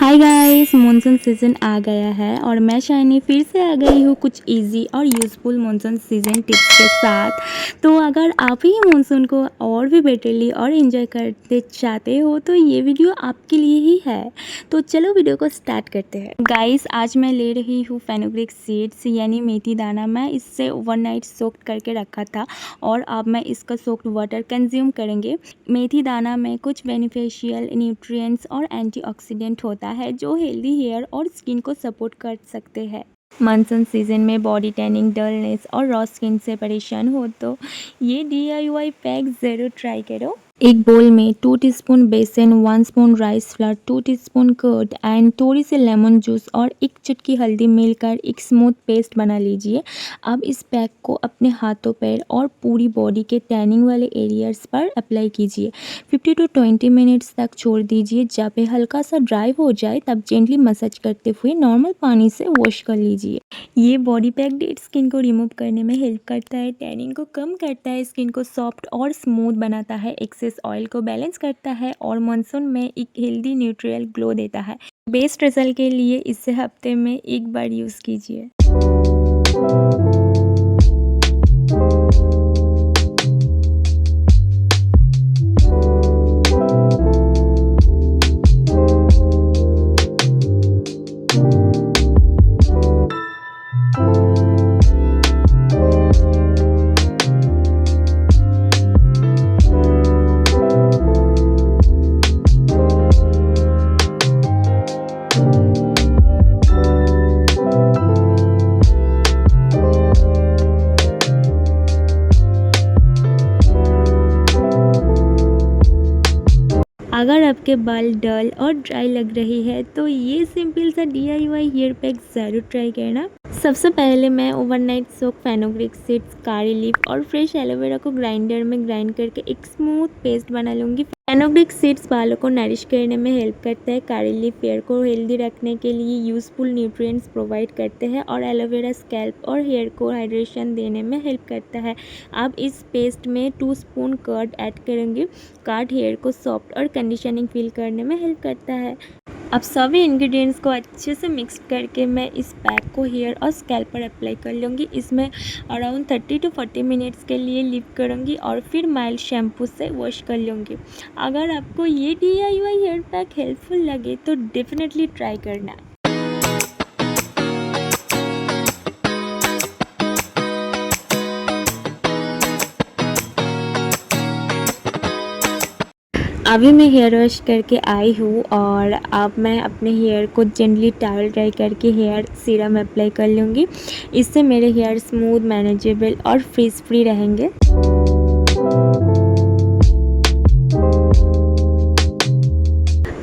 Hi guys, monsoon season आ गया है और मैं शाइनी फिर से आ गई हूँ कुछ इजी और यूज़फुल मानसून सीज़न टिप्स के साथ। तो अगर आप ही मानसून को और भी बेटरली और इन्जॉय करते चाहते हो तो ये वीडियो आपके लिए ही है। तो चलो वीडियो को स्टार्ट करते हैं। गाइस, आज मैं ले रही हूँ फेनुग्रीक सीड्स यानी मेथी दाना। मैं इससे ओवरनाइट सोक्ड करके रखा था और अब मैं इसका सोक्ड वाटर कंज्यूम करेंगे। मेथी दाना में कुछ बेनिफिशियल न्यूट्रिएंट्स और एंटीऑक्सीडेंट होता है जो हेल्दी हेयर और स्किन को सपोर्ट कर सकते हैं। मानसून सीजन में बॉडी टैनिंग, डलनेस और रॉ स्किन से परेशान हो तो ये DIY पैक ज़रूर ट्राई करो। एक बोल में 2 teaspoon besan, 1 spoon rice flour, 2 teaspoon curd and थोड़ी सी लेमन जूस और एक चुटकी हल्दी मिलकर एक स्मूथ पेस्ट बना लीजिए। अब इस पैक को अपने हाथों, पैर और पूरी बॉडी के टैनिंग वाले एरियाज पर अप्लाई कीजिए। 50 to 20 मिनट्स तक छोड़ दीजिए। जब ये हल्का सा ड्राई हो जाए तब जेंटली मसाज करते हुए नॉर्मल पानी से वॉश कर लीजिए। ये बॉडी पैक डेड स्किन को रिमूव करने में हेल्प करता है, टैनिंग को कम करता है, स्किन को सॉफ्ट और स्मूथ बनाता है, एक्सेस ऑयल को बैलेंस करता है और मानसून में एक हेल्दी न्यूट्रियल ग्लो देता है। बेस्ट रिजल्ट के लिए इसे हफ्ते में एक बार यूज़ कीजिए। अगर आपके बाल डल और ड्राई लग रही है तो ये सिंपल सा DIY हेयर पैक ज़रूर ट्राई करना। सबसे पहले मैं ओवरनाइट सोक फेनुग्रीक सीड्स, कारी लीफ और फ्रेश एलोवेरा को ग्राइंडर में ग्राइंड करके एक स्मूथ पेस्ट बना लूँगी। फेनुग्रीक सीड्स बालों को नरिश करने में हेल्प करता है, कारी लीफ हेयर को हेल्दी रखने के लिए यूज़फुल न्यूट्रिएंट्स प्रोवाइड करते हैं और एलोवेरा स्कैल्प और हेयर को हाइड्रेशन देने में हेल्प करता है। अब इस पेस्ट में 2 स्पून कर्ड ऐड करूँगी। कर्ड हेयर को सॉफ्ट और कंडीशनिंग फील करने में हेल्प करता है। अब सभी इंग्रेडिएंट्स को अच्छे से मिक्स करके मैं इस पैक को हेयर और स्कैल्प पर अप्लाई कर लूँगी। इसमें अराउंड 30 to 40 मिनट्स के लिए लीव करूँगी और फिर माइल्ड शैम्पू से वॉश कर लूँगी। अगर आपको ये DIY हेयर पैक हेल्पफुल लगे तो डेफिनेटली ट्राई करना। अभी मैं हेयर वॉश करके आई हूँ और अब मैं अपने हेयर को जेंटली टॉवल ड्राई करके हेयर सीरम अप्लाई कर लूँगी। इससे मेरे हेयर स्मूथ, मैनेजेबल और फ्रीज फ्री रहेंगे।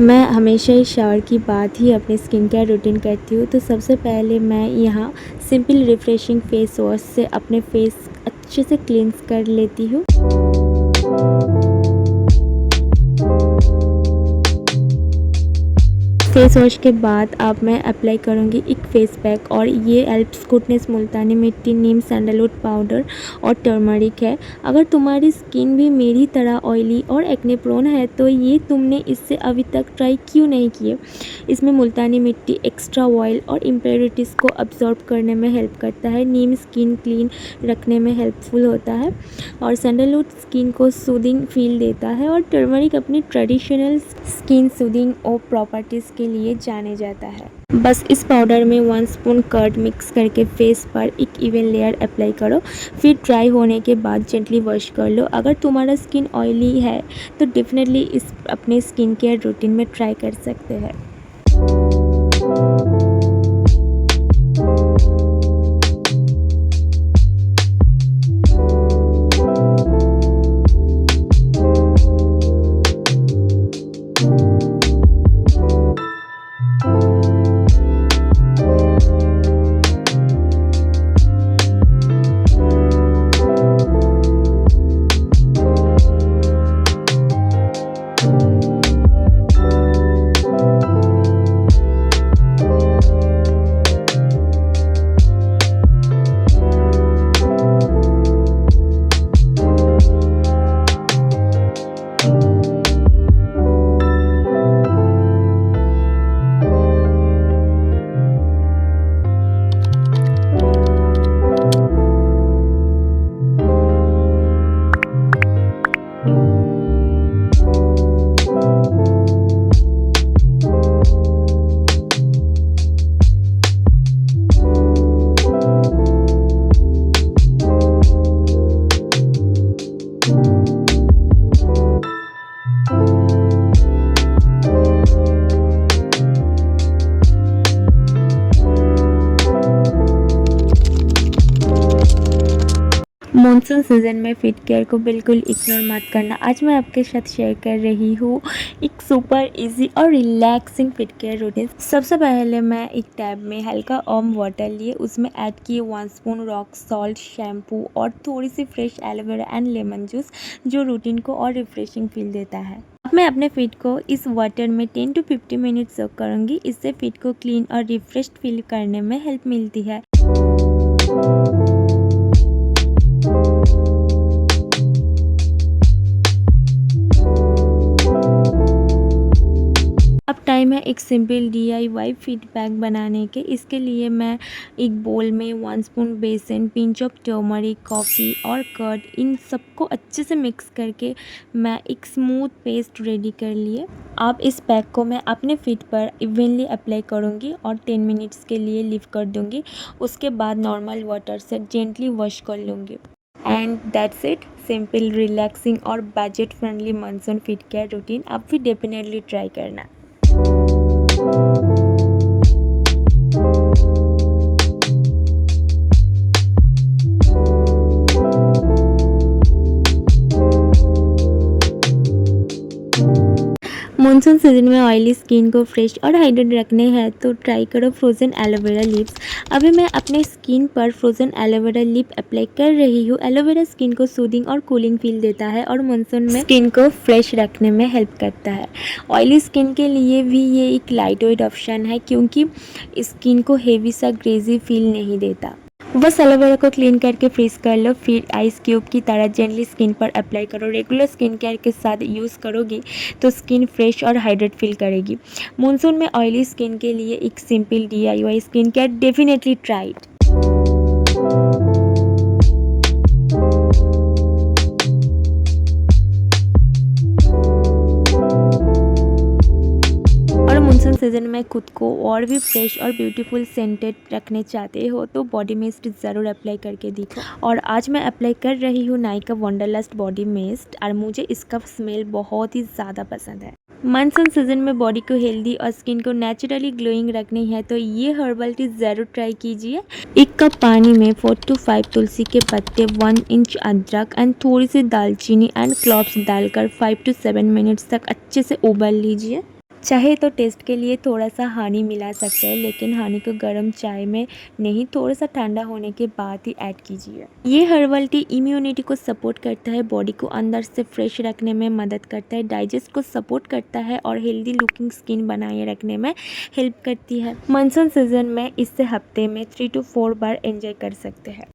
मैं हमेशा ही शावर की बात ही अपने स्किन केयर रूटीन करती हूँ। तो सबसे पहले मैं यहाँ सिंपल रिफ्रेशिंग फेस वॉश से अपने फेस अच्छे से क्लींस कर लेती हूँ। फेस वॉश के बाद अब मैं अप्लाई करूँगी एक फेस पैक और ये एल्प्स गुडनेस मुल्तानी मिट्टी, नीम सैंडलवुड पाउडर और टर्मरिक है। अगर तुम्हारी स्किन भी मेरी तरह ऑयली और एक्ने प्रोन है तो ये तुमने इससे अभी तक ट्राई क्यों नहीं किए। इसमें मुल्तानी मिट्टी एक्स्ट्रा ऑयल और इम्प्योरिटीज़ को अब्जॉर्ब करने में हेल्प करता है, नीम स्किन क्लीन रखने में हेल्पफुल होता है और सैंडलवुड स्किन को सूदिंग फील देता है और टर्मरिक अपनी ट्रेडिशनल स्किन सूदिंग और प्रॉपर्टीज़ के लिए जाने जाता है। बस इस पाउडर में 1 स्पून कर्ड मिक्स करके फेस पर एक इवन लेयर अप्लाई करो। फिर ड्राई होने के बाद जेंटली वॉश कर लो। अगर तुम्हारा स्किन ऑयली है तो डेफिनेटली इस अपने स्किन केयर रूटीन में ट्राई कर सकते हैं। मॉनसून सीज़न में फिट केयर को बिल्कुल इग्नोर मत करना। आज मैं आपके साथ शेयर कर रही हूँ एक सुपर इजी और रिलैक्सिंग फिट केयर रूटीन। सबसे पहले मैं एक टैब में हल्का वार्म वाटर लिए, उसमें ऐड किए 1 स्पून रॉक सॉल्ट, शैम्पू और थोड़ी सी fresh aloe vera and lemon juice, जो रूटीन को और रिफ्रेशिंग फील देता है। अब मैं अपने फीट को इस वाटर में 10 to 50 मिनट सोक करूँगी। इससे फीट को क्लीन और रिफ्रेश्ड फील करने में हेल्प मिलती है। अब टाइम है एक सिंपल DIY फीड पैक बनाने के। इसके लिए मैं एक बोल में 1 स्पून बेसन, पिंच ऑफ टर्मरिक, कॉफ़ी और कर्ड, इन सबको अच्छे से मिक्स करके मैं एक स्मूथ पेस्ट रेडी कर लिए। अब इस पैक को मैं अपने फीट पर इवनली अप्लाई करूँगी और 10 मिनट्स के लिए लीव कर दूँगी। उसके बाद नॉर्मल वाटर से जेंटली वॉश कर लूँगी। And that's it, simple, relaxing और budget friendly monsoon feet care routine. आप भी डेफिनेटली ट्राई करना। मॉनसून सीजन में ऑयली स्किन को फ्रेश और हाइड्रेट रखने हैं तो ट्राई करो फ्रोज़न एलोवेरा लिप्स। अभी मैं अपने स्किन पर फ्रोज़न एलोवेरा लिप अप्लाई कर रही हूँ। एलोवेरा स्किन को सूदिंग और कूलिंग फील देता है और मॉनसून में स्किन को फ्रेश रखने में हेल्प करता है। ऑयली स्किन के लिए भी ये एक लाइट वेट ऑप्शन है, क्योंकि स्किन को हेवी सा ग्रेजी फील नहीं देता। बस एलोवेरा को क्लीन करके फ्रीज कर लो, फिर आइस क्यूब की तरह जेंटली स्किन पर अप्लाई करो। रेगुलर स्किन केयर के साथ यूज़ करोगी तो स्किन फ्रेश और हाइड्रेट फील करेगी। मॉनसून में ऑयली स्किन के लिए एक simple DIY skin care definitely try it. और मॉनसून सीजन में खुद को और भी फ्रेश और ब्यूटीफुल सेंटेड रखने चाहते हो तो बॉडी मिस्ट ज़रूर अप्लाई करके देखो। और आज मैं अप्लाई कर रही हूँ नाइका वंडरलस्ट बॉडी मिस्ट, और मुझे इसका स्मेल बहुत ही ज़्यादा पसंद है। मॉनसून सीजन में बॉडी को हेल्दी और स्किन को नेचुरली ग्लोइंग रखनी है तो ये हर्बल टी ज़रूर ट्राई कीजिए। 1 कप पानी में 4 to 5 तुलसी के पत्ते, 1 इंच अदरक एंड थोड़ी सी दालचीनी एंड क्लॉव्स डालकर 5 to 7 मिनट्स तक अच्छे से उबाल लीजिए। चाहे तो टेस्ट के लिए थोड़ा सा हनी मिला सकते हैं, लेकिन हनी को गर्म चाय में नहीं, थोड़ा सा ठंडा होने के बाद ही ऐड कीजिए। ये हर्बल टी इम्यूनिटी को सपोर्ट करता है, बॉडी को अंदर से फ्रेश रखने में मदद करता है, डाइजेस्ट को सपोर्ट करता है और हेल्दी लुकिंग स्किन बनाए रखने में हेल्प करती है। मॉनसून सीजन में इससे हफ्ते में 3 to 4 बार एंजॉय कर सकते हैं।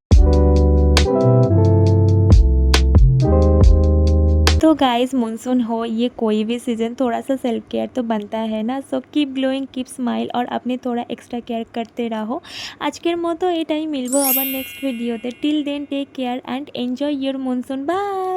तो गाइस, मॉनसून हो ये कोई भी सीज़न, थोड़ा सा सेल्फ केयर तो बनता है ना। So keep glowing, keep smile और अपने थोड़ा एक्स्ट्रा केयर करते रहो। आजकेर मतो एटाई मिलबो आबार नेक्स्ट भिडियोते। Till then take care and enjoy your monsoon. Bye.